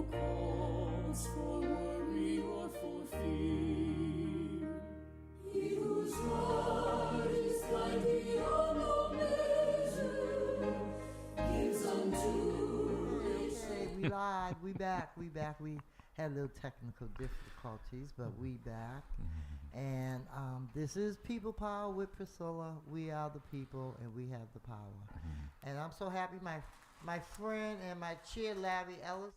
no cause for worry or for fear. He whose heart is kind beyond all measure gives unto rich. Okay, we live, we back. We had a little technical difficulties, but we back. And this is People Power with Priscilla. We are the people, and we have the power. And I'm so happy my friend and my chair, Larry Ellis.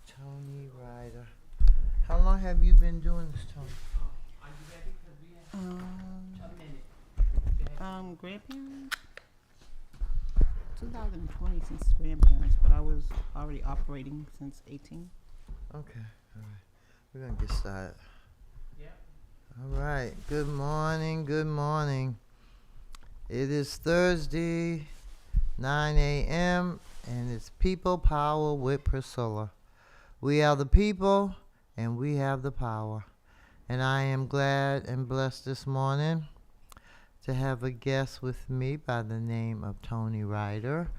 Tony Ryder. How long have you been doing this, Tony? Are you ready? Because we have a minute. Grandparents? 2020 since grandparents, but I was already operating since 18. Okay, all right. We're going to get started. Yeah. All right. Good morning. Good morning. It is Thursday, 9 a.m., and it's People Power with Priscilla. We are the people, and we have the power. And I am glad and blessed this morning to have a guest with me by the name of Tony Ryder,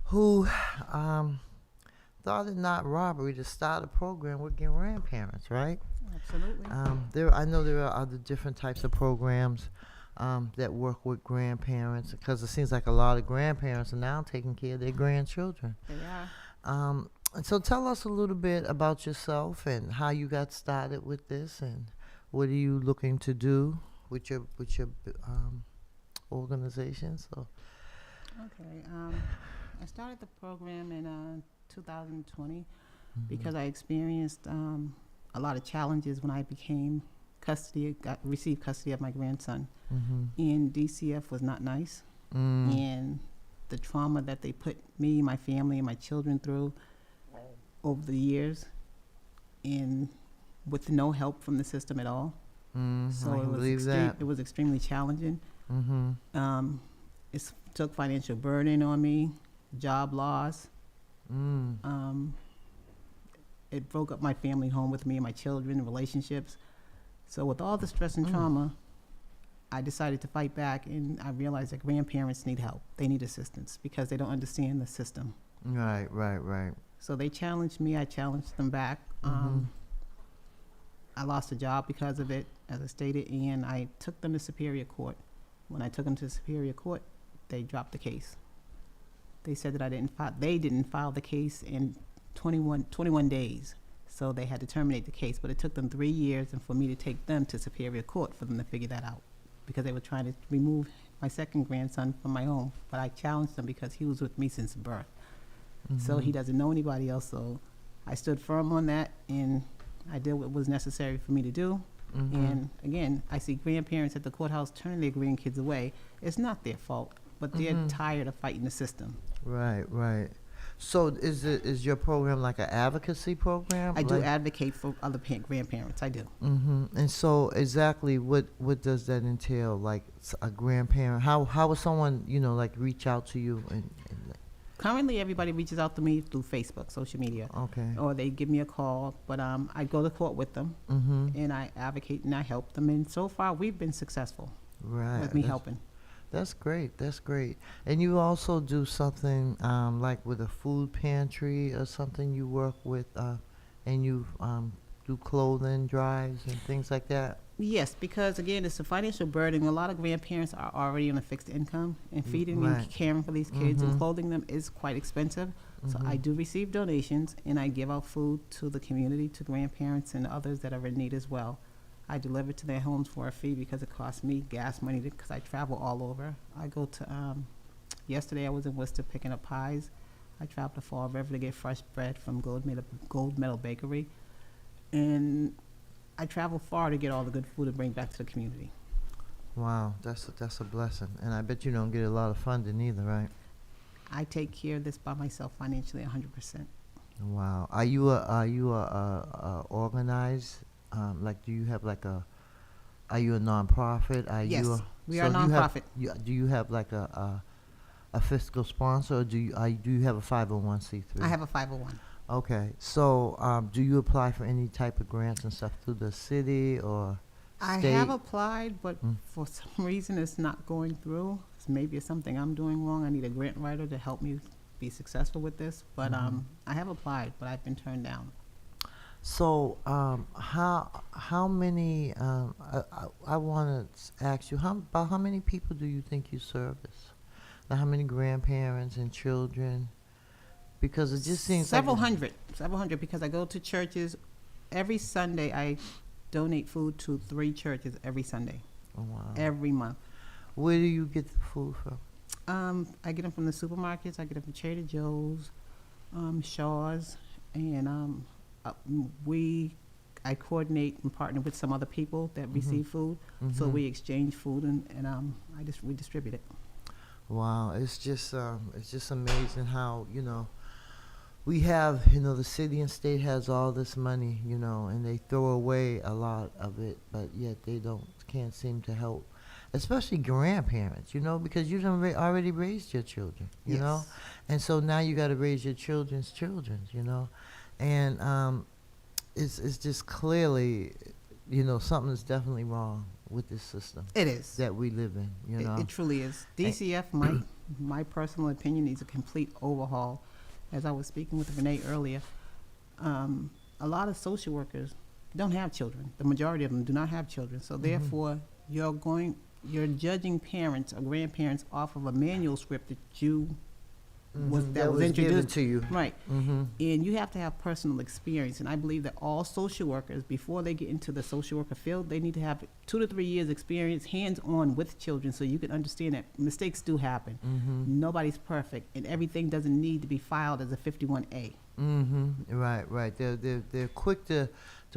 who thought it not robbery to start a program with grandparents, right? Absolutely. I know there are other different types of programs that work with grandparents, because it seems like a lot of grandparents are now taking care of their grandchildren. They are. And so tell us a little bit about yourself and how you got started with this, and what are you looking to do with your organization. So Okay. I started the program in 2020 because I experienced a lot of challenges when I received custody of my grandson. And DCF was not nice. And the trauma that they put me, my family, and my children through over the years, and with no help from the system at all. So it was extremely challenging. It took financial burden on me, job loss. It broke up my family home with me and my children, relationships. So with all the stress and trauma, I decided to fight back, and I realized that grandparents need help. They need assistance because they don't understand the system. Right. So they challenged me. I challenged them back. I lost a job because of it, as I stated, and I took them to Superior Court. When I took them to Superior Court, they dropped the case. They said that they didn't file the case in 21 days, so they had to terminate the case. But it took them 3 years, and for me to take them to Superior Court for them to figure that out, because they were trying to remove my second grandson from my home. But I challenged them because he was with me since birth. So he doesn't know anybody else. So I stood firm on that, and I did what was necessary for me to do. And again, I see grandparents at the courthouse turning their grandkids away. It's not their fault, but they're tired of fighting the system. Right. So is your program like an advocacy program? I do advocate for other grandparents. I do. And so exactly what does that entail? Like a grandparent, how would someone like reach out to you and Currently, everybody reaches out to me through Facebook, social media. Okay. Or they give me a call, but I go to court with them, and I advocate and I help them. And so far, we've been successful with me helping. That's great. And you also do something like with a food pantry or something you work with, and you do clothing drives and things like that? Yes, because again, it's a financial burden. A lot of grandparents are already on a fixed income, and feeding and caring for these kids and clothing them is quite expensive. So I do receive donations, and I give out food to the community, to grandparents and others that are in need as well. I deliver to their homes for a fee because it costs me gas money because I travel all over. I go to, yesterday I was in Worcester picking up pies. I traveled to Fall River to get fresh bread from Gold Medal Bakery. And I travel far to get all the good food to bring back to the community. Wow, that's a blessing. And I bet you don't get a lot of funding either, right? I take care of this by myself financially 100%. Wow. Are you a organized, like do you have like are you a nonprofit? Yes, we are a nonprofit. Do you have like a fiscal sponsor, or do you have a 501c3? I have a 501. Okay, so do you apply for any type of grants and stuff through the city or I state? have applied, but Mm. for some reason it's not going through. Maybe it's something I'm doing wrong. I need a grant writer to help me be successul with this. But Mhm. I have applied, but I've been turned down. So how many? I want to ask you about how many people do you think you service? Like how many grandparents and children? Because it just seems several like hundred, because I go to churches every Sunday. I donate food to 3 churches every Sunday, oh, wow. every month. Where do you get the food from? I get them from the supermarkets. I get them from Trader Joe's, Shaw's, and I coordinate and partner with some other people that receive food. So Mhm. we exchange food and we distribute it. Wow, it's just amazing how we have the city and state has all this money, and they throw away a lot of it, but yet they can't seem to help, especially grandparents, because you done already raised your children, Yes. and so now you got to raise your children's children, and it's just clearly, something's definitely wrong with this system It is. that we live in, It truly is. DCF, my personal opinion, needs a complete overhaul. As I was speaking with Renee earlier, a lot of social workers don't have children. The majority of them do not have children. So therefore, you're judging parents or grandparents off of a manual script that that was given introduced to you. Right. Mm-hmm. And you have to have personal experience. And I believe that all social workers, before they get into the social worker field, they need to have 2 to 3 years experience hands-on with children so you can understand that mistakes do happen. Mm-hmm. Nobody's perfect, and everything doesn't need to be filed as a 51A. Mm-hmm. Right. They're quick to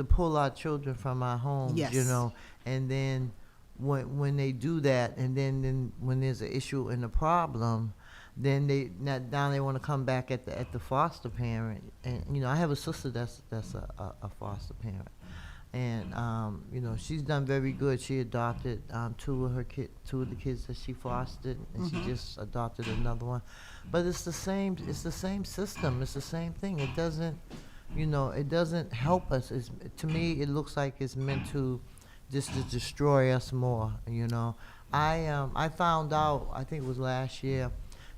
pull our children from our homes, Yes. and then when they do that, and then when there's an issue and a problem, then now they want to come back at the foster parent. And I have a sister that's a foster parent, and she's done very good. She adopted two of the kids that she fostered, and she just adopted another one. But it's the same system. It's the same thing. It doesn't it doesn't help us. To me, it looks like it's meant to just to destroy us more. I found out, I think it was last year,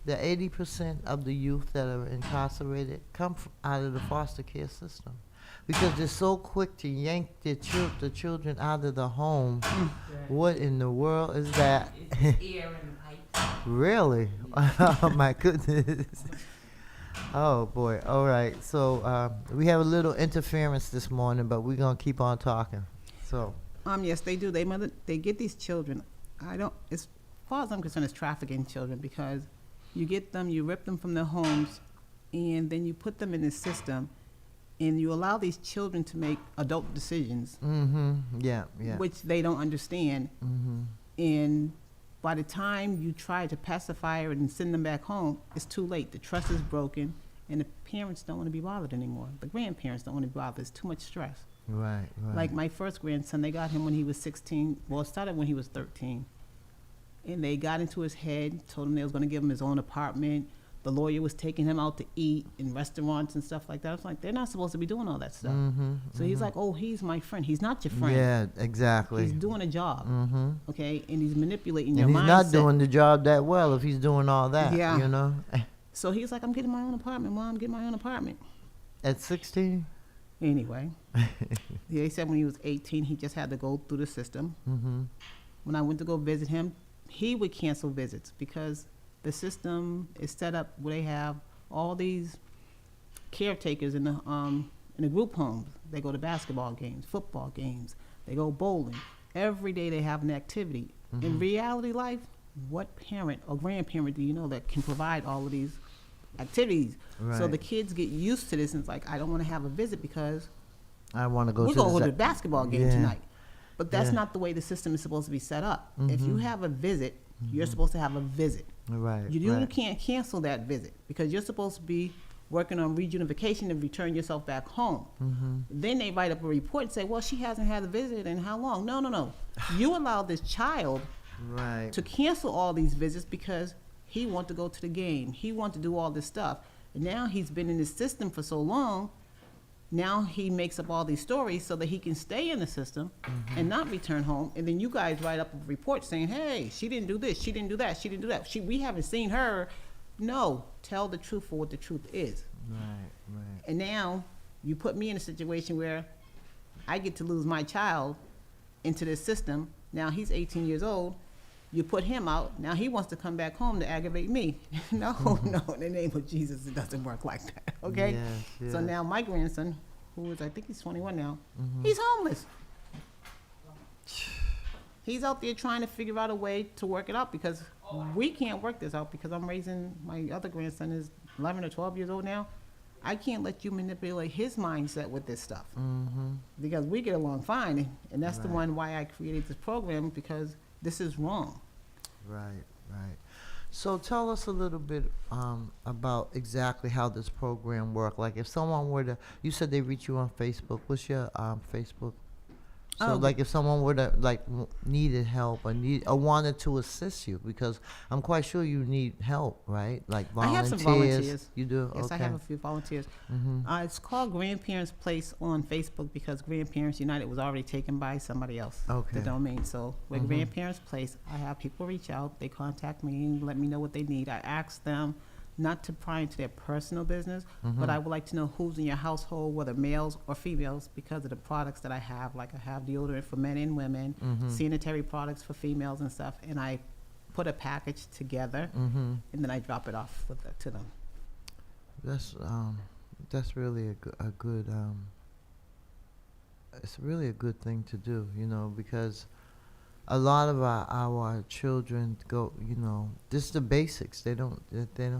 that 80% of the youth that are incarcerated come out of the foster care system, because they're so quick to yank the children out of the home. What in the world is that? It's the air and the pipes. Really? Oh my goodness. Oh boy. All right. So we have a little interference this morning, but we're gonna keep on talking. So. Yes, they do. They get these children. As far as I'm concerned, it's trafficking children, because you get them, you rip them from their homes, and then you put them in the system, and you allow these children to make adult decisions, Yeah. which they don't understand. Mm-hmm. And by the time you try to pacify her and send them back home, it's too late. The trust is broken, and the parents don't want to be bothered anymore. The grandparents don't want to be bothered. It's too much stress. Right. Like my first grandson, they got him when he was 16. Well, it started when he was 13. And they got into his head, told him they was going to give him his own apartment. The lawyer was taking him out to eat in restaurants and stuff like that. I was like, they're not supposed to be doing all that stuff. So he's like, oh, he's my friend. He's not your friend. Yeah, exactly. He's doing a job, Mm-hmm. okay? And he's manipulating And your he's mindset. not doing the job that well if he's doing all that. Yeah. So he's like, I'm getting my own apartment, Mom, get my own apartment. At 16. Anyway, they said when he was 18, he just had to go through the system. Mm-hmm. When I went to go visit him, he would cancel visits because the system is set up where they have all these caretakers in the group homes. They go to basketball games, football games, they go bowling. Every day they have an activity. In reality life, what parent or grandparent do you know that can provide all of these activities? So Right. the kids get used to this, and it's like, I don't want to have a visit because I want to go we're to going to go to the the basketball game Yeah. tonight. But that's Yeah. not the way the system is supposed to be set up. If you Mhm. have a visit, you're supposed to have a visit. Right. You right. can't cancel that visit because you're supposed to be working on reunification and return yourself back home. Mm-hmm. Then they write up a report and say, well, she hasn't had a visit in how long? No. You allow this child Right. to cancel all these visits because he wants to go to the game. He wants to do all this stuff. And now he's been in the system for so long, now he makes up all these stories so that he can stay in the system and not return home. And then you guys write up a report saying, hey, she didn't do this, she didn't do that, she didn't do that. We haven't seen her. No, tell the truth for what the truth is. Right. And now you put me in a situation where I get to lose my child into this system. Now he's 18 years old. You put him out. Now he wants to come back home to aggravate me. No, in the name of Jesus, it doesn't work like that, okay? Yes, So yes. now my grandson, who is, I think he's 21 now, he's homeless. He's out there trying to figure out a way to work it out because we can't work this out because I'm raising, my other grandson is 11 or 12 years old now. I can't let you manipulate his mindset with this stuff because we get along fine. And that's the Right. one why I created this program, because this is wrong. Right. So tell us a little bit about exactly how this program works. Like if someone were to, you said they reach you on Facebook. What's your Facebook? So like if someone were to needed help or wanted to assist you, because I'm quite sure you need help, right? Like I volunteers. have some volunteers. You do? Yes, Okay. I have a few volunteers. Mm-hmm. It's called Grandparents Place on Facebook because Grandparents United was already taken by somebody else, Okay. the domain. So with Grandparents Place, I have people reach out. They contact me and let me know what they need. I ask them not to pry into their personal business, but I would like to know who's in your household, whether males or females, because of the products that I have. Like I have deodorant for men and women, sanitary products for females and stuff, and I put a package together, and then I drop it off to them. That's really a good it's really a good thing to do, because a lot of our children go, this is the basics. They don't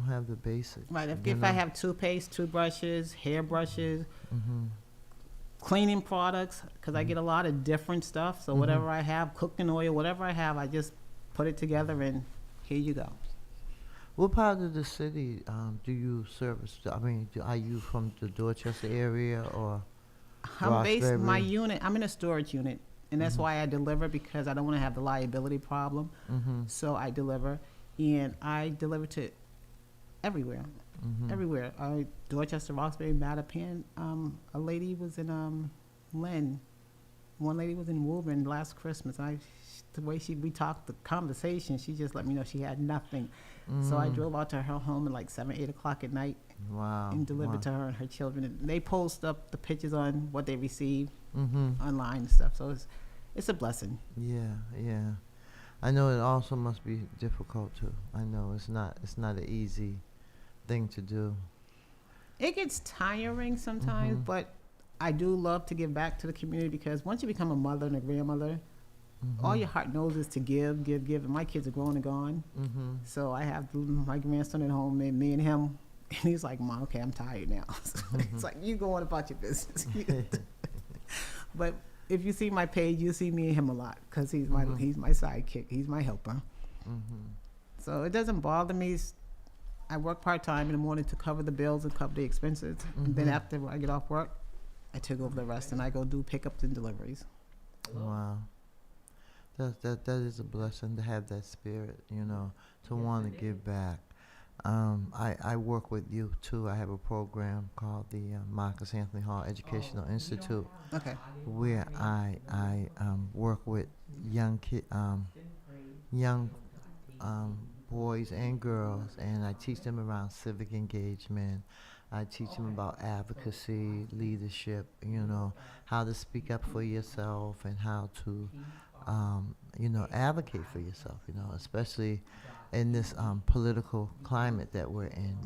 have the basics. Right. you If know? I have toothpaste, toothbrushes, hairbrushes, cleaning products, because I get a lot of different stuff. So whatever I have, cooking oil, whatever I have, I just put it together and here you go. What part of the city do you service? I mean, are you from the Dorchester area or? I'm based, my Roxbury? unit, I'm in a storage unit, and that's why I deliver, because I don't want to have the liability problem. So I deliver, and I deliver to everywhere. Everywhere. Dorchester, Roxbury, Mattapan. A lady was in Lynn. One lady was in Woburn last Christmas. The way we talked, the conversation, she just let me know she had nothing. So I drove out to her home at like 7, 8 o'clock at night Wow. and delivered wow. to her and her children. And they post up the pictures on what they received online and stuff. So it's a blessing. Yeah. I know it also must be difficult too. I know it's not an easy thing to do. It gets tiring sometimes, but I do love to give back to the community, because once you become a mother and a grandmother, all your heart knows is to give. And my kids are grown and gone. So I have my grandson at home, and me and him, and he's like, Mom, okay, I'm tired now. So it's like, you go on about your business. But if you see my page, you'll see me and him a lot, because he's my sidekick. He's my helper. So it doesn't bother me. I work part-time in the morning to cover the bills and cover the expenses. And then after I get off work, I take over the rest, and I go do pickups and deliveries. Wow. That is a blessing to have that spirit, to want to give back. I work with youth too. I have a program called the Marcus Anthony Hall Educational Institute, Okay. where I work with young boys and girls, and I teach them around civic engagement. I teach them about advocacy, leadership, how to speak up for yourself and how to, advocate for yourself, especially in this political climate that we're in.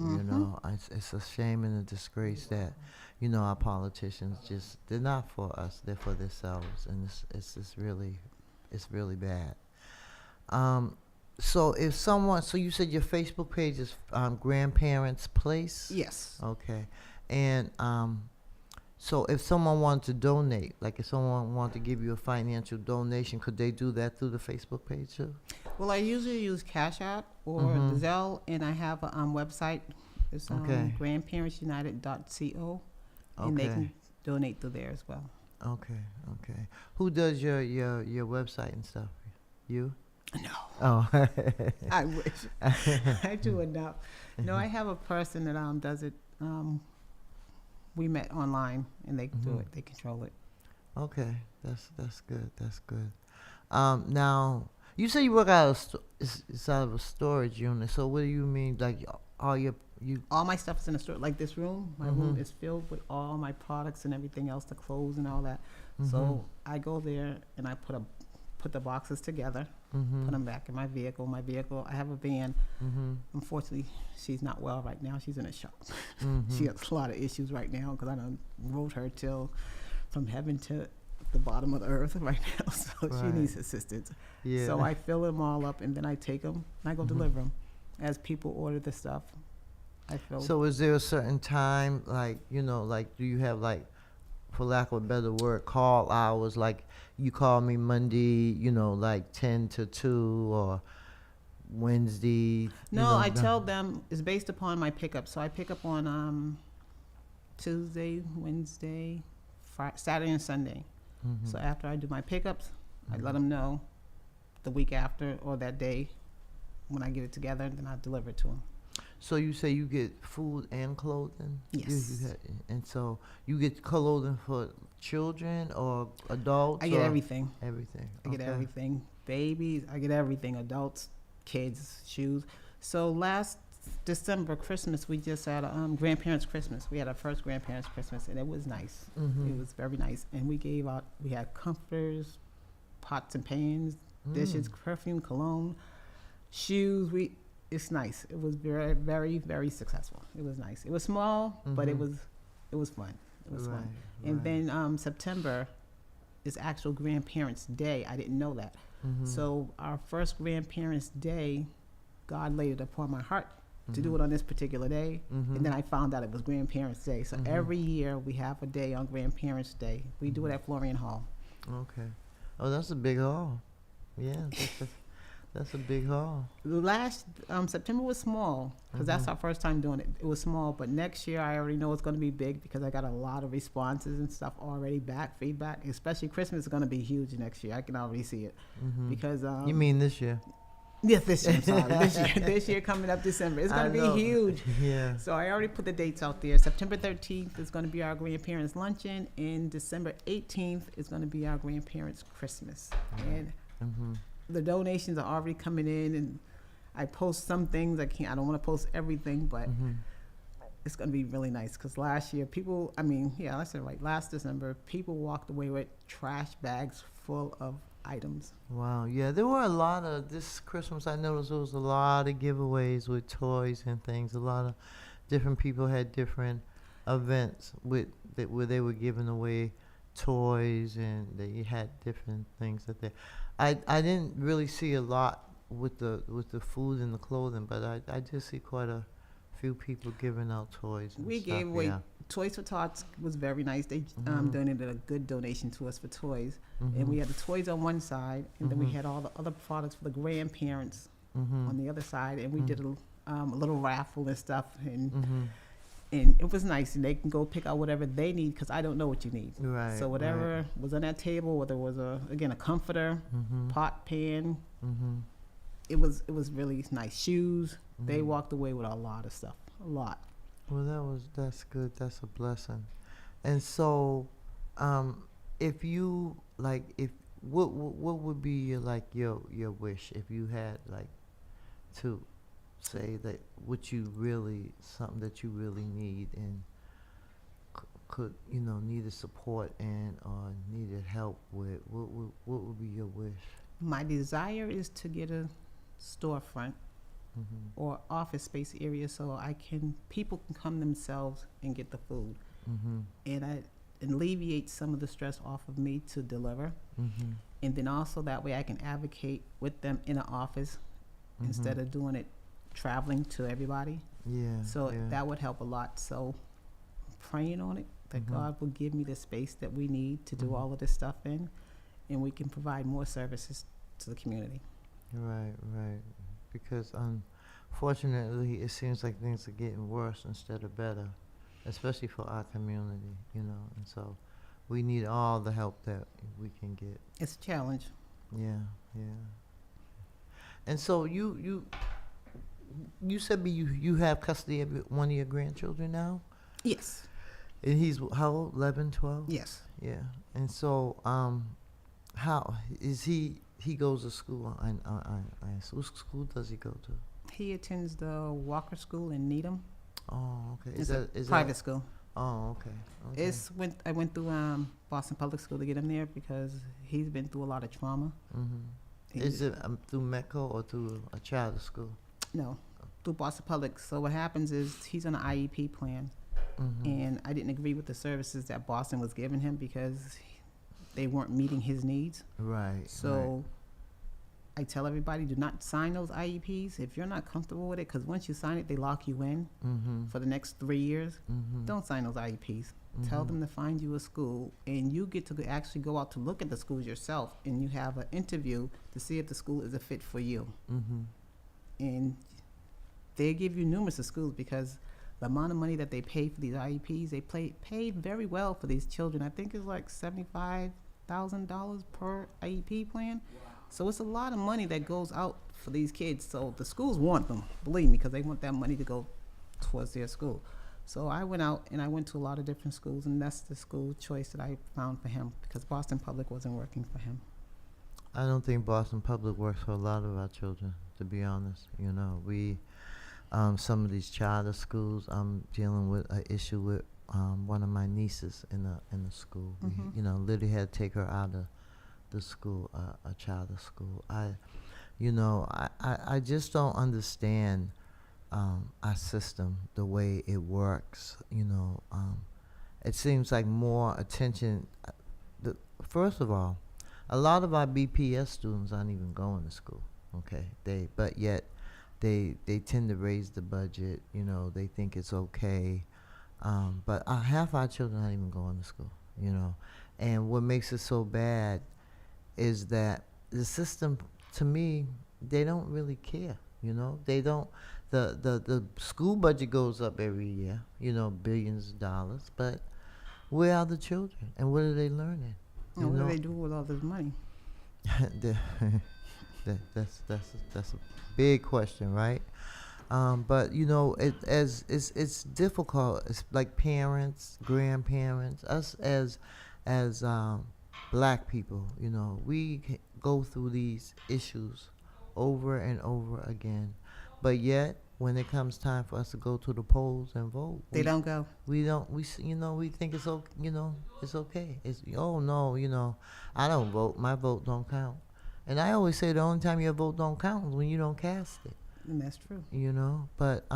It's a shame and a disgrace that, our politicians they're not for us, they're for themselves, and it's really bad. So if someone, so you said your Facebook page is Grandparents Place? Yes. Okay. And so if someone wanted to donate, like if someone wanted to give you a financial donation, could they do that through the Facebook page too? Well, I usually use Cash App or Zelle, and I have a website. It's Okay. grandparentsunited.co, and they Okay. can donate through there as well. Okay. Who does your website and stuff? You? No, Oh. I wish. I do enough. No, I have a person that does it. We met online, and they do it. They control it. Okay, that's good. That's good. Now you say you work out of it's out of a storage unit. So what do you mean? Like all your you? All my stuff is in a store. Like this room, my room is filled with all my products and everything else, the clothes and all that. So I go there and I put the boxes together, put them back in my vehicle. My vehicle, I have a van. Unfortunately, she's not well right now. She's in a shock. She has a lot of issues right now because I done rode her from heaven to the bottom of the earth right now. So she needs assistance. Yeah. So I fill them all up and then I take them and I go deliver them. As people order the stuff, I fill. So is there a certain time, like, like, do you have, like, for lack of a better word, call hours, like you call me Monday, like 10 to 2, or Wednesday? No, I tell them it's based upon my pickup. So I pick up on Tuesday, Wednesday, Friday, Saturday, and Sunday. So after I do my pickups, I let them know the week after or that day when I get it together, then I deliver it to them. So you say you get food and clothing? Yes. And so you get clothing for children or adults? I get everything. Everything. I get everything. Babies, I get everything. Adults, kids, shoes. So last December, Christmas, we just had a grandparents' Christmas. We had our first grandparents' Christmas, and it was nice. It was very nice. And we had comforters, pots and pans, dishes, perfume, cologne, shoes. It's nice. It was very, very, very successful. It was nice. It was small, but it was fun. It was fun. And then September is actual Grandparents' Day. I didn't know that. So our first Grandparents' Day, God laid it upon my heart to do it on this particular day. And then I found out it was Grandparents' Day. So every year we have a day on Grandparents' Day. We do it at Florian Hall. Okay. Oh, that's a big hall. Yeah, that's a big hall. Last September was small because that's our first time doing it. It was small, but next year I already know it's going to be big because I got a lot of responses and stuff already back, feedback. Especially Christmas is going to be huge next year. I can already see it because. You mean this year? Yes, this year. Sorry, this year coming up December. It's going to be huge. Yeah. So I already put the dates out there. September 13th is going to be our grandparents' luncheon, and December 18th is going to be our grandparents' Christmas. And the donations are already coming in, and I post some things. I don't want to post everything, but it's going to be really nice because last year I said right, last December, people walked away with trash bags full of items. Wow. Yeah, there were a lot of this Christmas. I noticed there was a lot of giveaways with toys and things. A lot of different people had different events where they were giving away toys, and they had different things that they. I didn't really see a lot with the food and the clothing, but I did see quite a few people giving out toys. And We stuff, gave away Toys for Tots was very nice. They donated a good donation to us for toys, and we had the toys on one side, and then we had all the other products for the grandparents on the other side, and we did a little raffle and stuff, and it was nice. And they can go pick out whatever they need because I don't know what you need. Right. So whatever was on that table, whether it was a comforter, pot, pan, it was really nice. Shoes. They walked away with a lot of stuff. A lot. Well, that's good. That's a blessing. And so, if you what would be your wish if you had to say that something that you really need and could needed support and or needed help with, what would be your wish? My desire is to get a storefront or office space area so people can come themselves and get the food, and alleviate some of the stress off of me to deliver, and then also that way I can advocate with them in an office instead of doing it traveling to everybody. Yeah. So that would help a lot. So I'm praying on it that God will give me the space that we need to do all of this stuff in, and we can provide more services to the community. Right. Because unfortunately, it seems like things are getting worse instead of better, especially for our community, and so we need all the help that we can get. It's a challenge. Yeah. And so you said you have custody of one of your grandchildren now, Yes. and he's how old? 11, 12? Yes. Yeah. And so how is he? He goes to school. What school does he go to? He attends the Walker School in Needham. Oh, okay. It's a private school. Oh, okay. Okay. I went through Boston Public School to get him there because he's been through a lot of trauma. Is it through MECO or through a charter school? No, through Boston Public. So what happens is he's on an IEP plan, and I didn't agree with the services that Boston was giving him because they weren't meeting his needs. Right. So I tell everybody, do not sign those IEPs if you're not comfortable with it, because once you sign it, they lock you in for the next 3 years. Don't sign those IEPs. Tell them to find you a school, and you get to actually go out to look at the schools yourself, and you have an interview to see if the school is a fit for you. And they give you numerous of schools because the amount of money that they pay for these IEPs, they pay very well for these children. I think it's like $75,000 per IEP plan. So it's a lot of money that goes out for these kids. So the schools want them, believe me, because they want that money to go towards their school. So I went out and I went to a lot of different schools, and that's the school choice that I found for him because Boston Public wasn't working for him. I don't think Boston Public works for a lot of our children, to be honest. You know, we some of these charter schools, I'm dealing with an issue with one of my nieces in the school. We, you know, literally had to take her out of the school, a charter school. I just don't understand our system, the way it works. It seems like more attention. First of all, a lot of our BPS students aren't even going to school. Okay, but yet they tend to raise the budget. They think it's okay, but half our children aren't even going to school. And what makes it so bad is that the system, to me, they don't really care. They don't. The school budget goes up every year, billions of dollars, but where are the children and what are they learning? And what do they do with all this money? That's a big question, right? But it's difficult. It's like parents, grandparents, us as black people. We go through these issues over and over again, but yet when it comes time for us to go to the polls and vote, they don't go. We don't. We think it's okay. It's okay. It's no. I don't vote. My vote don't count. And I always say the only time your vote don't count is when you don't cast it. And that's true. But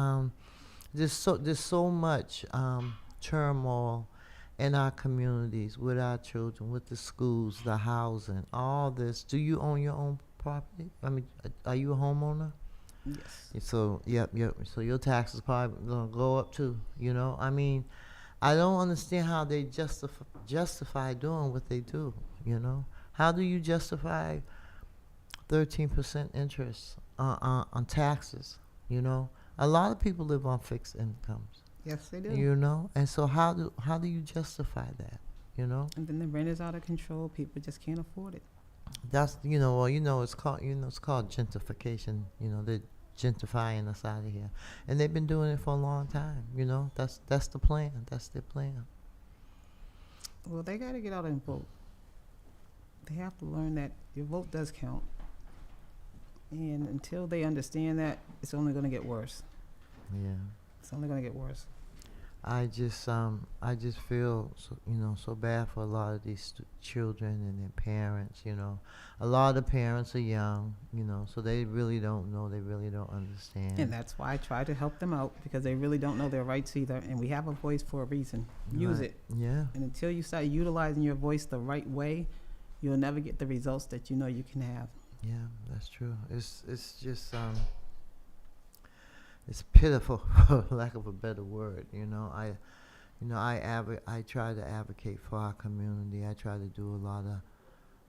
there's so much turmoil in our communities, with our children, with the schools, the housing, all this. Do you own your own property? I mean, are you a homeowner? Yes. So yep. So your taxes probably gonna go up too. I mean, I don't understand how they justify doing what they do. How do you justify 13% interest on taxes? A lot of people live on fixed incomes. Yes, they do. And so how do you justify that? And then the rent is out of control. People just can't afford it. That's it's called gentrification. They're gentrifying us out of here, and they've been doing it for a long time. That's the plan. That's their plan. Well, they got to get out and vote. They have to learn that your vote does count. And until they understand that, it's only going to get worse. Yeah. It's only going to get worse. I just feel so bad for a lot of these children and their parents. A lot of the parents are young, so they really don't know. They really don't understand. And that's why I try to help them out, because they really don't know their rights either. And we have a voice for a reason. Use it. Yeah. And until you start utilizing your voice the right way, you'll never get the results that you you can have. Yeah, that's true. It's just it's pitiful, for lack of a better word. I try to advocate for our community. I try to do a lot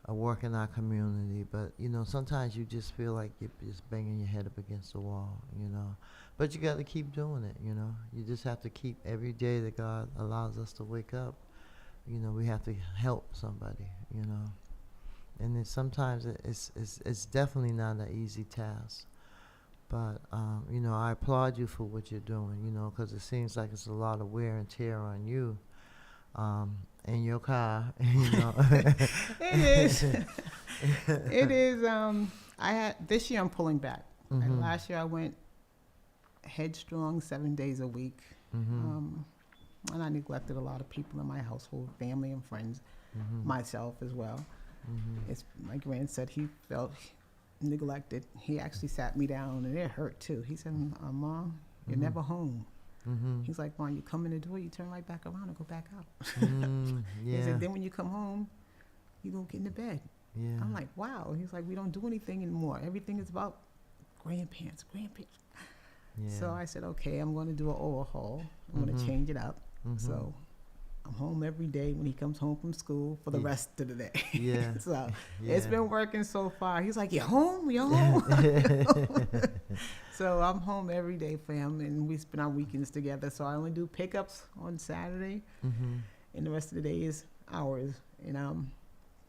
of work in our community, but sometimes you just feel like you're just banging your head up against the wall. But you got to keep doing it. You just have to keep every day that God allows us to wake up. We have to help somebody. And sometimes it's definitely not an easy task. But you know, I applaud you for what you're doing. You know, because it seems like it's a lot of wear and tear on you, in your car. You know. It is. It is. I had this year. I'm pulling back. Mhm. Last year I went headstrong 7 days a week, Mhm. and I neglected a lot of people in my household, family and friends, Mhm. myself as well. Mhm. It's my grandson. He felt neglected. He actually sat me down, and it hurt too. He said, "Mom, you're Mhm. never home." Mhm. He's like, "Mom, you come in the door, you turn right back around and go back out." He Yeah. said, "Then when you come home, you go get into bed." Yeah. I'm like, "Wow." He's like, "We don't do anything anymore. Everything is about grandparents." Yeah. So I said, "Okay, I'm going to do an overhaul. I'm going Mhm. to change it up." Mhm. So I'm home every day when he comes home from school for the Yeah. rest of the day. Yeah. So Yeah. it's been working so far. He's like, "You're home? You're home?" So I'm home every day for him, and we spend our weekends together. So I only do pickups on Saturday, Mhm. and the rest of the day is ours. And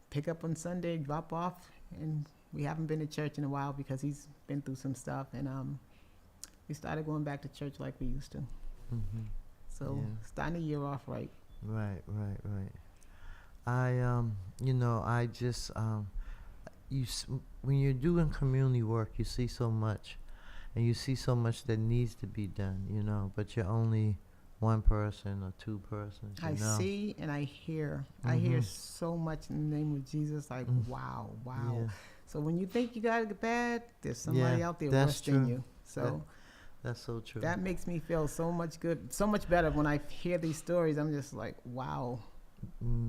pick up on Sunday, drop off, and we haven't been to church in a while because he's been through some stuff, and we started going back to church like we used to. Mhm. So Yeah. starting the year off right. Right. Right. Right. I you know, I just when you're doing community work, you see so much, and you see so much that needs to be done. You know, but you're only one person or two persons. You I know. see and I hear. I hear Mhm. so much in the name of Jesus. Like, Mm. wow. Yeah. So when you think you got it bad, there's somebody Yeah, out there that's worse than true. you. So That's so true. that makes me feel so much good, so much better when I hear these stories. I'm just like, wow,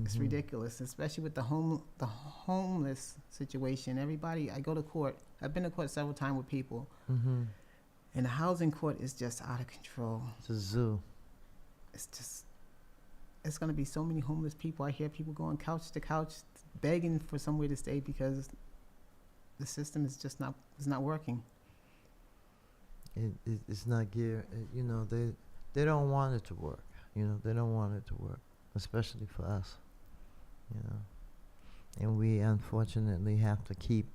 it's Mhm. ridiculous, especially with the homeless situation. Everybody, I go to court. I've been to court several times with people, Mhm. and the housing court is just out of control. It's a zoo. It's going to be so many homeless people. I hear people going couch to couch begging for somewhere to stay because the system is just not working. It's not gear. You know, they don't want it to work. You know, they don't want it to work, especially for us. You know, and we unfortunately have to keep,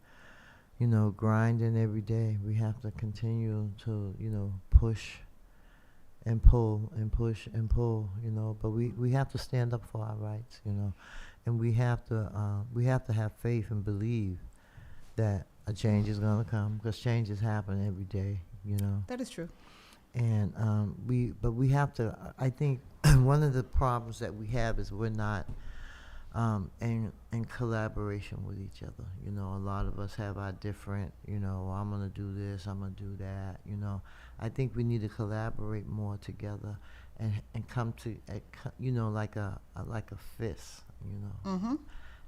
you know, grinding every day. We have to continue to, you know, push and pull and push and pull. You know, but we have to stand up for our rights. You know, and we have to have faith and believe that a change is gonna come, because changes happen every day. You know. That is true. And we have to. I think one of the problems that we have is we're not in collaboration with each other. You know, a lot of us have our different. You know, I'm gonna do this, I'm gonna do that. You know, I think we need to collaborate more together and come to you know, like a fist. You know, Mm-hmm.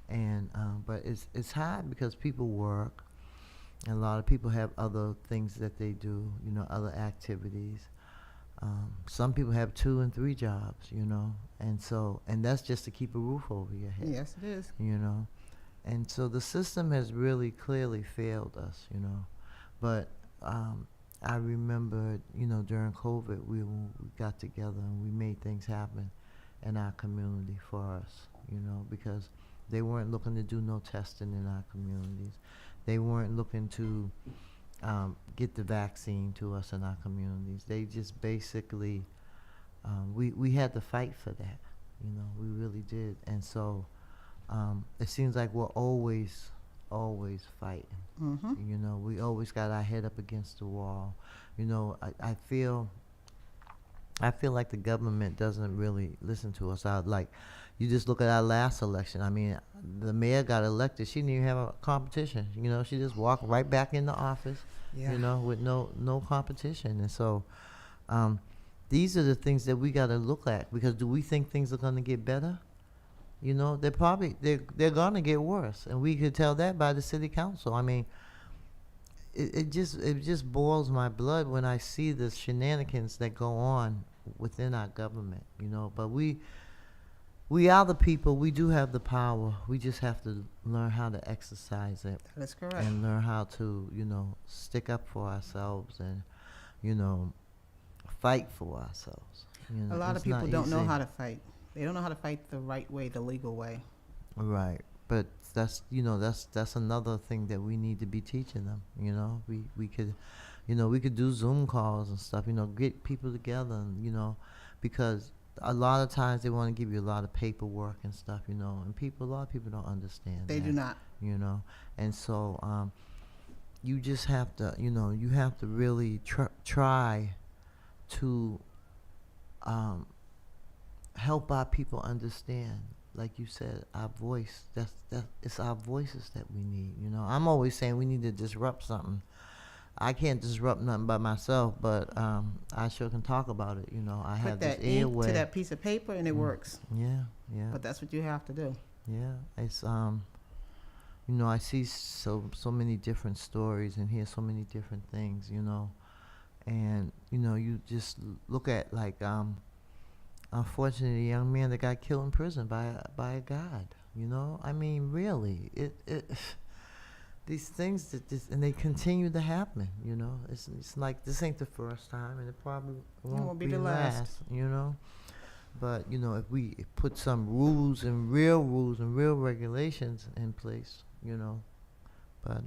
and but it's hard because people work. And a lot of people have other things that they do, you know, other activities. Some people have 2 and 3 jobs, you know, and that's just to keep a roof over your head, Yes, it is. you know. And so the system has really clearly failed us, you know. But I remember, you know, during COVID, we got together and we made things happen in our community for us, you know, because they weren't looking to do no testing in our communities. They weren't looking to get the vaccine to us in our communities. They just basically, we had to fight for that, you know, we really did. And so it seems like we're always fighting. Mm-hmm. You know, we always got our head up against the wall. You know, I feel like the government doesn't really listen to us. You just look at our last election. I mean, the mayor got elected. She didn't even have a competition. You know, she just walked right back into office. Yeah. You know, with no competition. And so, these are the things that we got to look at, because do we think things are going to get better? You know, they're going to get worse, and we could tell that by the city council. I mean, it just boils my blood when I see the shenanigans that go on within our government. You know, but we are the people. We do have the power. We just have to learn how to exercise it. That's correct. And learn how to, you know, stick up for ourselves and, you know, fight for ourselves. You know, A lot of it's people not don't know easy. how to fight. They don't know how to fight the right way, the legal way. Right, but that's another thing that we need to be teaching them. We could, we could do Zoom calls and stuff. Get people together, and because a lot of times they want to give you a lot of paperwork and stuff. And a lot of people don't understand. They do not. And so you just have to, you have to really try to help our people understand. Like you said, our voice. It's our voices that we need. I'm always saying we need to disrupt something. I can't disrupt nothing by myself, but I sure can talk about it. I have this Put that ink airway to that piece of paper, and it works. Yeah. But that's what you have to do. Yeah, it's I see so many different stories and hear so many different things, and you just look at like unfortunately a young man that got killed in prison by a god. I mean, really, it these things and they continue to happen. It's like this ain't the first time, and it probably won't be the last. But if we put some rules and real regulations in place, but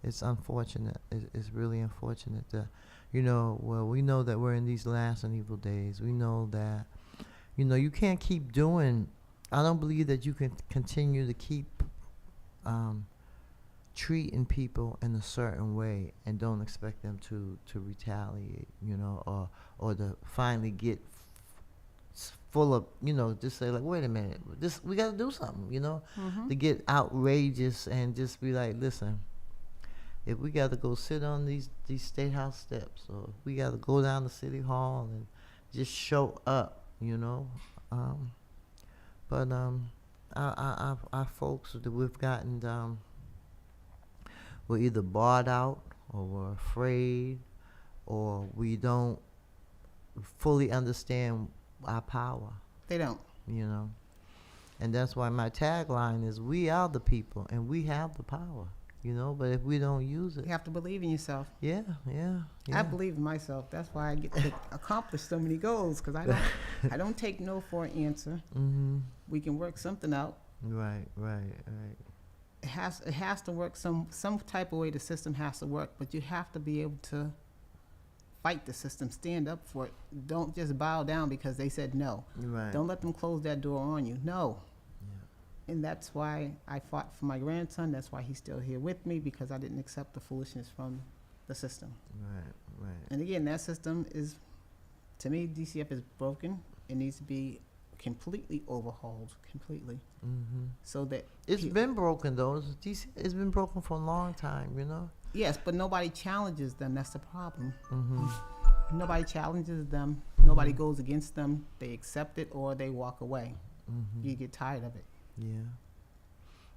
it's unfortunate. It's really unfortunate that, well, we know that we're in these last and evil days. We know that, you can't keep doing. I don't believe that you can continue to keep treating people in a certain way and don't expect them to retaliate, or to finally get full of, just say like, wait a minute, we got to do something, to get outrageous and just be like, listen, if we got to go sit on these state house steps, or if we got to go down to City Hall and just show up, but our folks that we've gotten, we're either barred out, or we're afraid, or we don't fully understand our power. They don't. And that's why my tagline is, we are the people and we have the power, but if we don't use it. You have to believe in yourself. Yeah. I believe in myself. That's why I get to accomplish so many goals, because I don't take no for an answer. Mm-hmm. We can work something out. Right. It has to work some type of way. The system has to work, but you have to be able to fight the system, stand up for it. Don't just bow down because they said no. Right. Don't let them close that door on you. No. Yeah. And that's why I fought for my grandson. That's why he's still here with me, because I didn't accept the foolishness from the system. Right. And again, that system is, to me, DCF is broken. It needs to be completely overhauled, completely. Mm-hmm. So that it's been broken though. It's been broken for a long time, Yes, but nobody challenges them. That's the problem. Mm-hmm. Nobody challenges them. Mm-hmm. Nobody goes against them. They accept it or they walk away. Mm-hmm. You get tired of it. Yeah.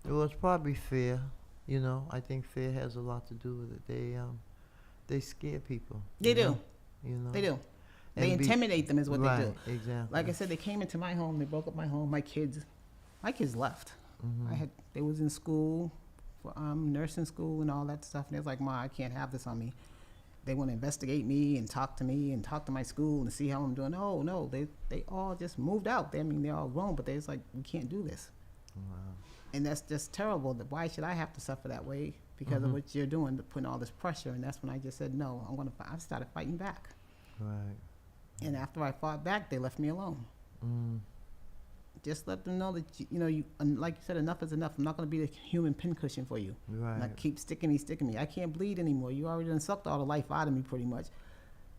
Well, it's probably fear. I think fear has a lot to do with it. They scare people. They do. They do. They intimidate them is what they do. Exactly. Like I said, they came into my home. They broke up my home. My kids left. Mm-hmm. They was in school, for nursing school and all that stuff. And they was like, Ma, I can't have this on me. They want to investigate me and talk to my school and see how I'm doing. Oh no, they all just moved out. They're all grown, but they was like, we can't do this. Wow. And that's just terrible. Why should I have to suffer that way because of what you're doing, putting all this pressure? And that's when I just said no. I started fighting back. Right. And after I fought back, they left me alone. Mm. Just let them know that you like you said, enough is enough. I'm not going to be a human pincushion for you. Right. Like, keep sticking me. I can't bleed anymore. You already done sucked all the life out of me, pretty much.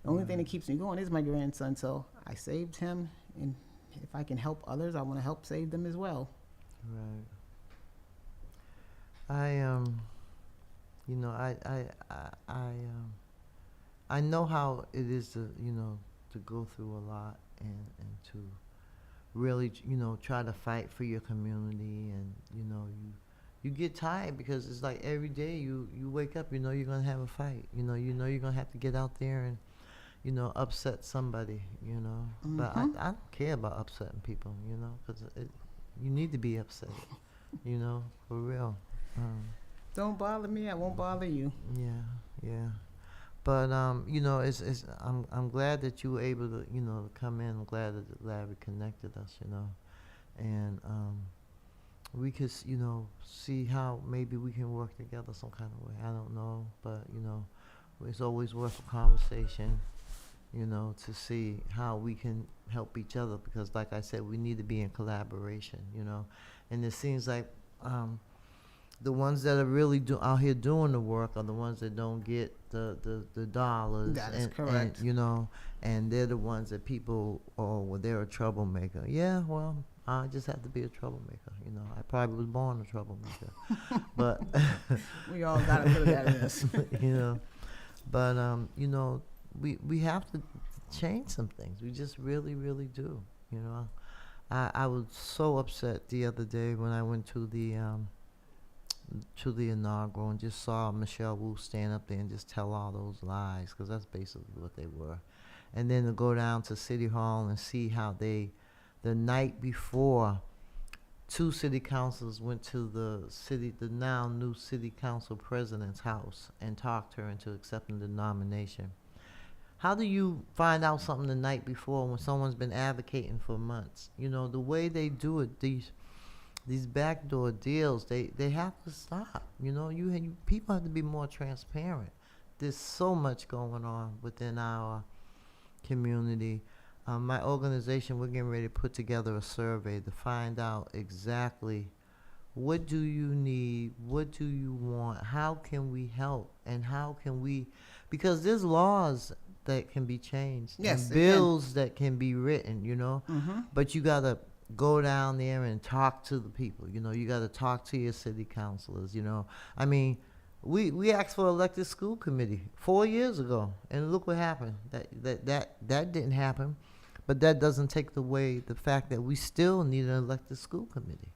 The only thing that keeps me going is my grandson. So I saved him, and if I can help others, I want to help save them as well. Right. I know how it is to go through a lot and to really try to fight for your community, and you get tired because it's like every day you wake up, you're gonna have a fight, you're gonna have to get out there and upset somebody, but I don't care about upsetting people, because you need to be upset, for real. Don't bother me, I won't bother you. Yeah. But it's I'm glad that you were able to to come in. I'm glad that Larry connected us, and we could, see how maybe we can work together some kind of way. I don't know, but it's always worth a conversation, to see how we can help each other, because like I said, we need to be in collaboration, and it seems like the ones that are really out here doing the work are the ones that don't get the dollars. That is and, correct. and they're the ones that people, well, they're a troublemaker. Yeah, well, I just have to be a troublemaker. I probably was born a troublemaker, but We all got a bit of that in us. but we have to change some things. We just really, really do. I was so upset the other day when I went to the inaugural and just saw Michelle Wu stand up there and just tell all those lies, because that's basically what they were. And then to go down to City Hall and see how the night before, 2 city councilors went to the now new city council president's house and talked her into accepting the nomination. How do you find out something the night before when someone's been advocating for months? The way they do it, these backdoor deals, they have to stop. People have to be more transparent. There's so much going on within our community. My organization, we're getting ready to put together a survey to find out exactly what do you need, what do you want, how can we help, and how can we, because there's laws that can be changed, Yes, and it bills that can be written, Mm-hmm. but you gotta go down there and talk to the people. You gotta talk to your city councilors. I mean, we asked for elected school committee 4 years ago, and look what happened. That didn't happen, but that doesn't take away the fact that we still need an elected school committee.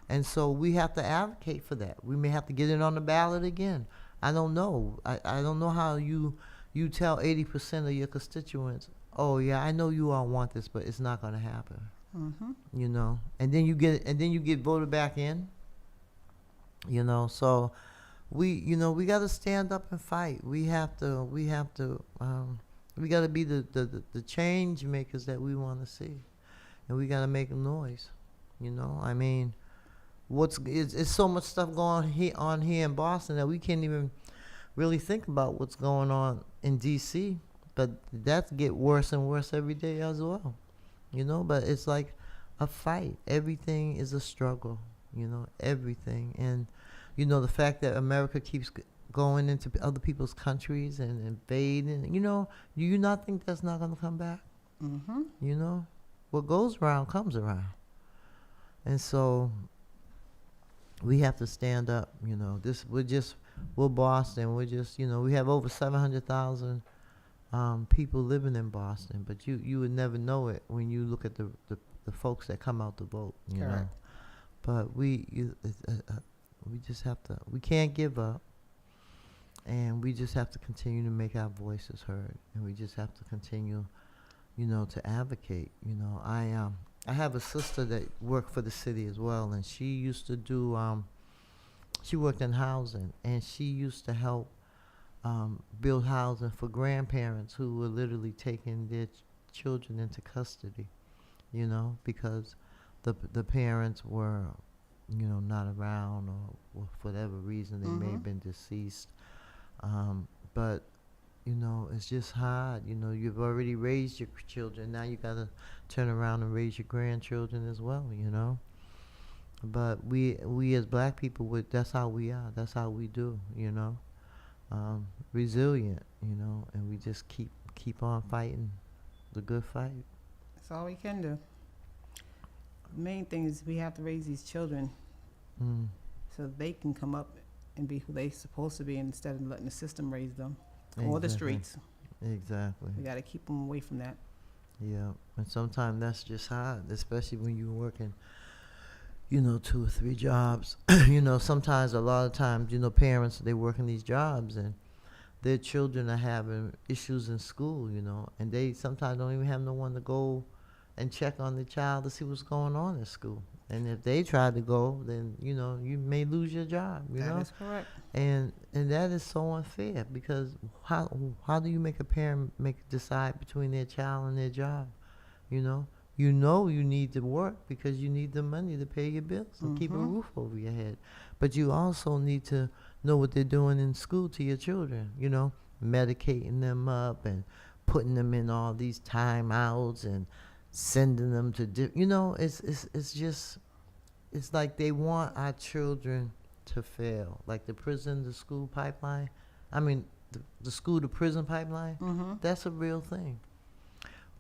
And so we have to advocate for that. We may have to get it on the ballot again. I don't know. I don't know how you tell 80% of your constituents, oh yeah, I know you all want this, but it's not going to happen. Mm-hmm. And then you get voted back in. So we got to stand up and fight. We got to be the change makers that we want to see, and we got to make a noise. I mean, it's so much stuff going on here in Boston that we can't even really think about what's going on in D.C., but that get worse and worse every day as well. But it's like a fight. Everything is a struggle, everything. And, the fact that America keeps going into other people's countries and invading, do you not think that's not going to come back? Mm-hmm. What goes around comes around. And so we have to stand up, we're Boston. We're just, we have over 700,000 people living in Boston, but you would never know it when you look at the folks that come out to vote, Correct. But we just have to, we can't give up, and we just have to continue to make our voices heard, and we just have to continue, to advocate. I have a sister that worked for the city as well, and she used to do, she worked in housing, and she used to help build housing for grandparents who were literally taking their children into custody, because the parents were, not around, or for whatever reason they may have been deceased. But, it's just hard. You've already raised your children. Now you got to turn around and raise your grandchildren as well, But we as black people, that's how we are. That's how we do, resilient, and we just keep on fighting the good fight. That's all we can do. The main thing is we have to raise these children so they can come up and be who they're supposed to be, instead of letting the system raise them or the Exactly. streets. Exactly. We got to keep them away from that. Yeah, and sometimes that's just hard, especially when you're working, 2 or 3 jobs. Sometimes, a lot of times, parents, they work in these jobs, and their children are having issues in school, and they sometimes don't even have no one to go and check on the child to see what's going on in school. And if they try to go, then, you may lose your job, That is correct. And that is so unfair, because how do you make a parent decide between their child and their job? You know you need to work because you need the money to pay your bills and keep a roof over your head. But you also need to know what they're doing in school to your children, you know, medicating them up and putting them in all these timeouts and sending them to, you know, it's just, it's like they want our children to fail. Like the prison to school pipeline. I mean, the school to prison pipeline, that's a real thing.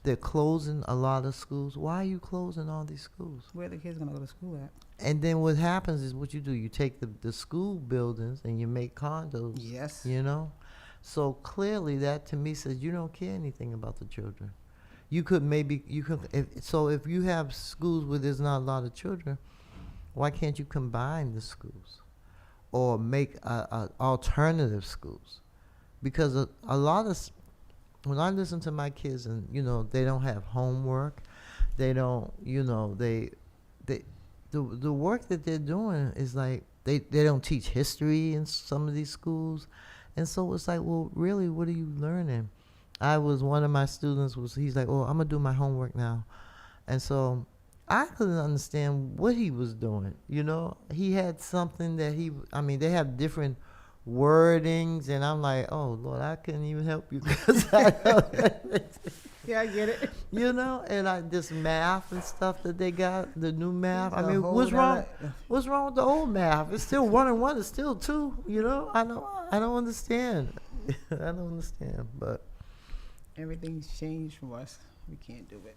They're closing a lot of schools. Why are you closing all these schools? Where are the kids gonna go to school at? And then what happens is what you do, you take the school buildings and you make condos. Yes. You know? So clearly that to me says you don't care anything about the children. You could if you have schools where there's not a lot of children, why can't you combine the schools? Or make alternative schools? Because a lot of, when I listen to my kids and, you know, they don't have homework, they don't, you know, the work that they're doing is like, they don't teach history in some of these schools. And so it's like, well, really, what are you learning? One of my students he's like, oh, I'm going to do my homework now. And so I couldn't understand what he was doing. You know, he had something that they have different wordings, and I'm like, oh Lord, I couldn't even help you because Yeah, I get it. you know, and this math and stuff that they got, the new math. It's I a mean, whole what's wrong? nother- What's wrong with the old math? It's still 1 and 1 is still 2. You know, I don't understand. I don't understand, but Everything's changed for us. We can't do it.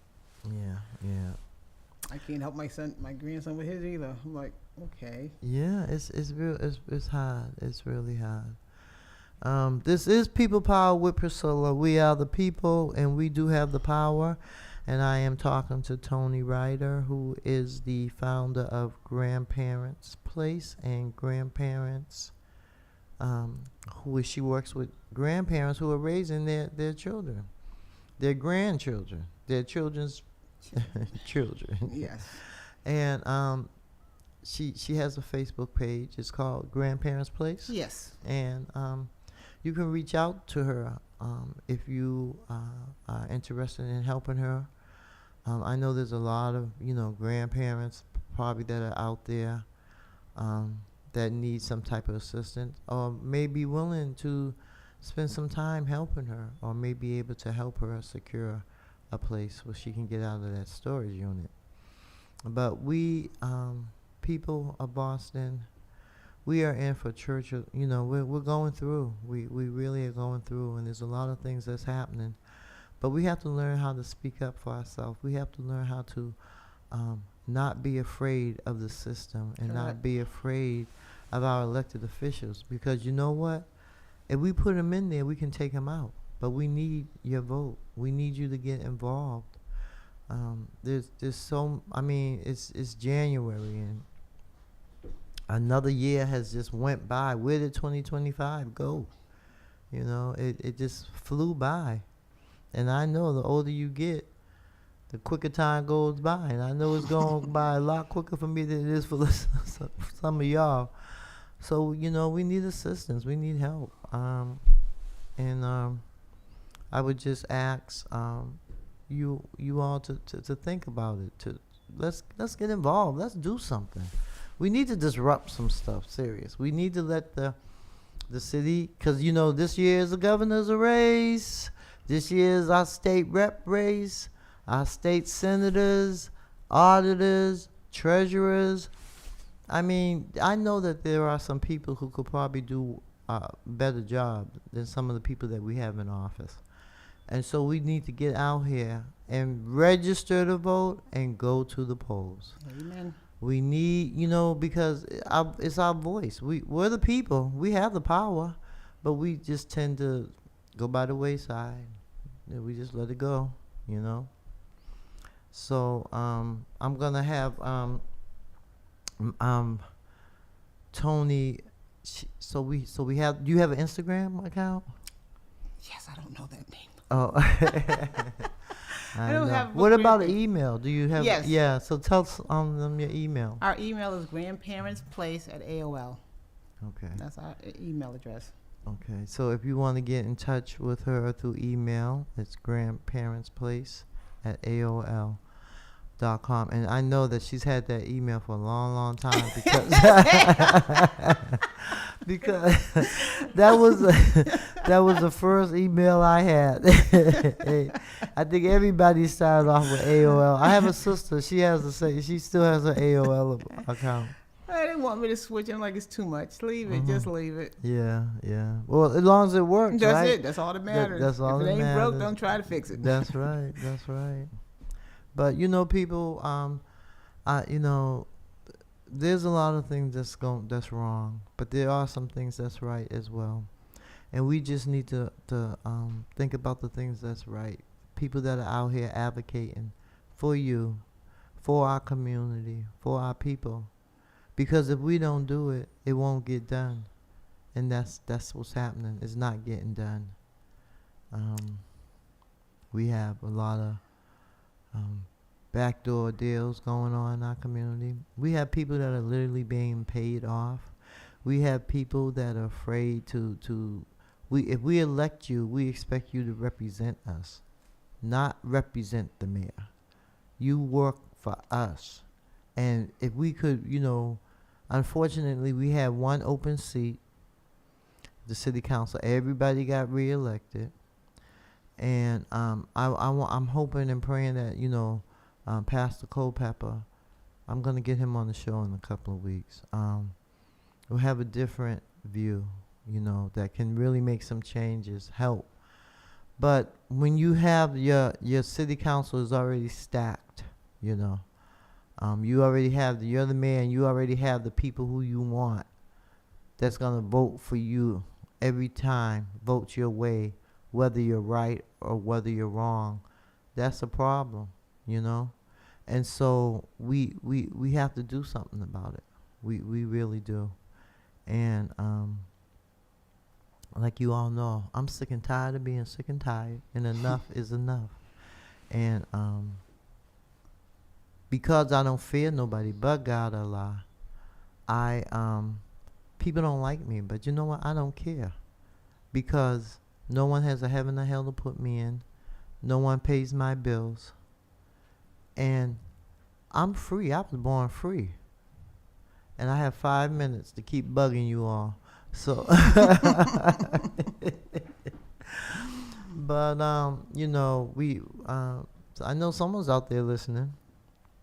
yeah. I can't help my grandson with his either. I'm like, okay. Yeah, it's hard. It's really hard. This is People Power with Priscilla. We are the people, and we do have the power. And I am talking to Tony Ryder, who is the founder of Grandparents Place and Grandparents, she works with grandparents who are raising their children, their grandchildren, their children's children. Yes. And she has a Facebook page. It's called Grandparents Place. Yes. And you can reach out to her if you are interested in helping her. I know there's a lot of, you know, grandparents probably that are out there that need some type of assistance, or may be willing to spend some time helping her, or may be able to help her secure a place where she can get out of that storage unit. But we, people of Boston, we are in for church. You know, we're going through. We really are going through, and there's a lot of things that's happening. But we have to learn how to speak up for ourselves. We have to learn how to not be afraid of the system and not be afraid of our elected officials. Because you know what? If we put them in there, we can take them out. But we need your vote. We need you to get involved. There's so, I mean, it's January and another year has just went by. Where did 2025 go? You know, it just flew by. And I know the older you get, the quicker time goes by. And I know it's going by a lot quicker for me than it is for some of y'all. So, you know, we need assistance. We need help. I would just ask you all to think about it. Let's get involved. Let's do something. We need to disrupt some stuff. Serious. We need to let the city, because you know this year is the governor's race. This year is our state rep race. Our state senators, auditors, treasurers. I mean, I know that there are some people who could probably do a better job than some of the people that we have in office. And so we need to get out here and register to vote and go to the polls. Amen. We need, you know, because it's our voice. We're the people. We have the power, but we just tend to go by the wayside. And we just let it go, you know. So I'm gonna have Tony. So we have. Do you have an Instagram account? Yes, I don't know that name. Oh. I don't know. have. What about an email? Do you have? Yes. Yeah. So tell them your email. Our email is grandparentsplace@AOL. Okay. That's our email address. Okay. So if you want to get in touch with her through email, it's grandparentsplace@AOL. .com, and I know that she's had that email for a long, long time because because that was that was the first email I had. I think everybody started off with AOL. I have a sister; she has the same. She still has an AOL account. I didn't want me to switch. I'm like, it's too much. Leave it. Just leave it. Yeah, yeah. Well, as long as it works, That's right? it. That's all that matters. That's all if it that ain't broke, matters. don't try to fix it. That's right. That's right. But people, there's a lot of things that's wrong, but there are some things that's right as well, and we just need to think about the things that's right. People that are out here advocating for you, for our community, for our people, because if we don't do it, it won't get done, and that's what's happening. It's not getting done. We have a lot of backdoor deals going on in our community. We have people that are literally being paid off. We have people that are afraid if we elect you, we expect you to represent us, not represent the mayor. You work for us. And if we could, unfortunately, we had one open seat, the city council. Everybody got reelected. And I'm hoping and praying that, Pastor Culpepper, I'm going to get him on the show in a couple of weeks. We'll have a different view, that can really make some changes, help. But when you have your city council is already stacked, you already have, you're the mayor, and you already have the people who you want that's going to vote for you every time, vote your way, whether you're right or whether you're wrong. That's a problem, And so we have to do something about it. We really do. And like you all know, I'm sick and tired of being sick and tired, and enough is enough. And because I don't fear nobody but God Allah, people don't like me, but you know what? I don't care, because no one has a heaven or hell to put me in. No one pays my bills. And I'm free. I was born free. And I have 5 minutes to keep bugging you all. So, but, I know someone's out there listening.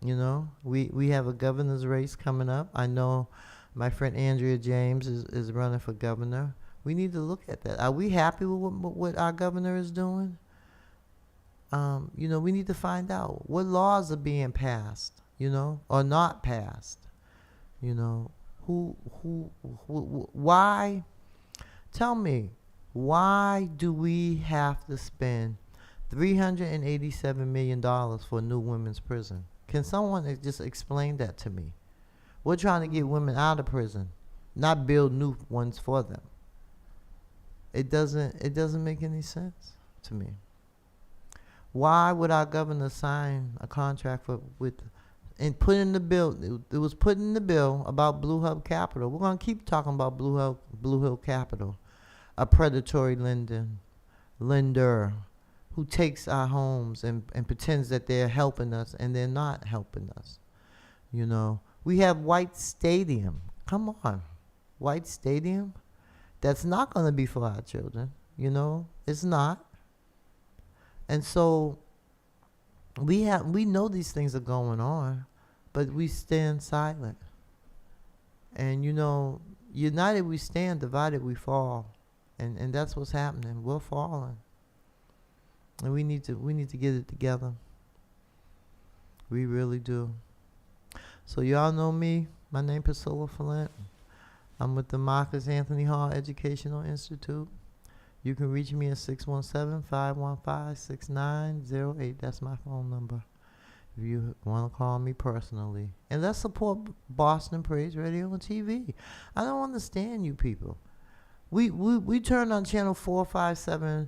We have a governor's race coming up. I know my friend Andrea James is running for governor. We need to look at that. Are we happy with what our governor is doing? We need to find out what laws are being passed, or not passed. Why? Tell me, why do we have to spend $387 million for a new women's prison? Can someone just explain that to me? We're trying to get women out of prison, not build new ones for them. It doesn't make any sense to me. Why would our governor sign a contract and put in the bill? It was put in the bill about Blue Hub Capital. We're gonna keep talking about Blue Hill Capital, a predatory lender who takes our homes and pretends that they're helping us, and they're not helping us. We have White Stadium. Come on, White Stadium. That's not going to be for our children, It's not. And so we know these things are going on, but we stand silent. And united we stand, divided we fall. And that's what's happening. We're falling. And we need to get it together. We really do. So y'all know me. My name is Priscilla. I'm with the Marcus Anthony Hall Educational Institute. You can reach me at 617-515-6908. That's my phone number if you want to call me personally. And let's support Boston Praise Radio and TV. I don't understand you people. We turn on channel 457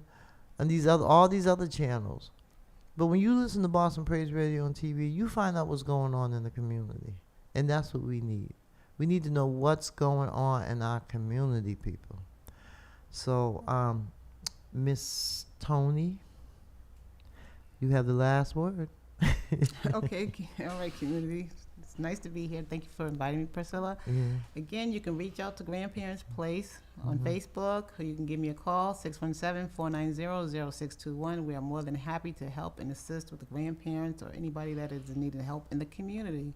and all these other channels. But when you listen to Boston Praise Radio and TV, you find out what's going on in the community. And that's what we need. We need to know what's going on in our community, people. So, Miss Tony, you have the last word. Okay, all right, community. It's nice to be here. Thank you for inviting me, Priscilla. Yeah. Again, you can reach out to Grandparents Place on Mhm. Facebook, or you can give me a call, 617-490-0621. We are more than happy to help and assist with the grandparents or anybody that is in need of help in the community.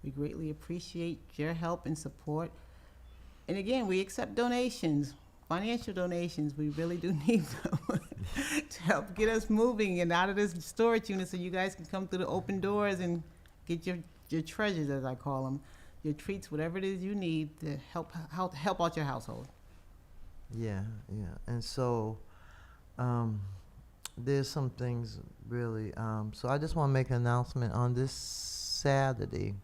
We greatly appreciate your help and support. And again, we accept donations, financial donations. We really do need them to help get us moving and out of this storage unit so you guys can come through the open doors and get your treasures, as I call them, your treats, whatever it is you need to help out your household. Yeah, yeah. And so there's some things really. So I just want to make an announcement on this Saturday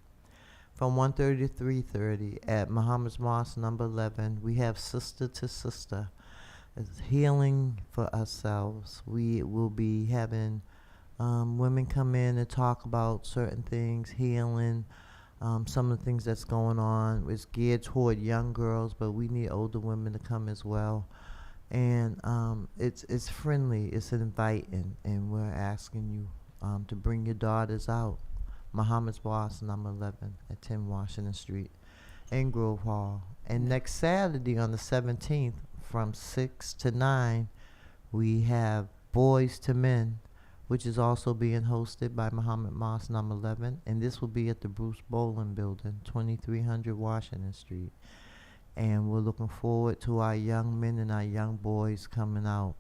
from 1:30 to 3:30 at Muhammad's Mosque number 11. We have Sister to Sister. It's healing for ourselves. We will be having women come in and talk about certain things, healing, some of the things that's going on. It's geared toward young girls, but we need older women to come as well. And it's friendly, it's inviting, and we're asking you to bring your daughters out. Muhammad's Boss, number 11 at 10 Washington Street in Grove Hall. And next Saturday on the 17th from 6 to 9, we have Boys to Men, which is also being hosted by Muhammad Moss, number 11. And this will be at the Bruce Boland Building, 2300 Washington Street. And we're looking forward to our young men and our young boys coming out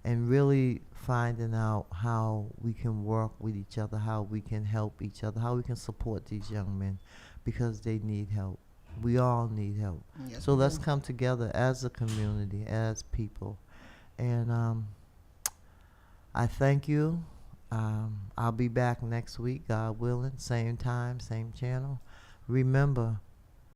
and really finding out how we can work with each other, how we can help each other, how we can support these young men, because they need help. We all need help. Yes, So we let's do. come together as a community, as people. And I thank you. I'll be back next week, God willing, same time, same channel. Remember,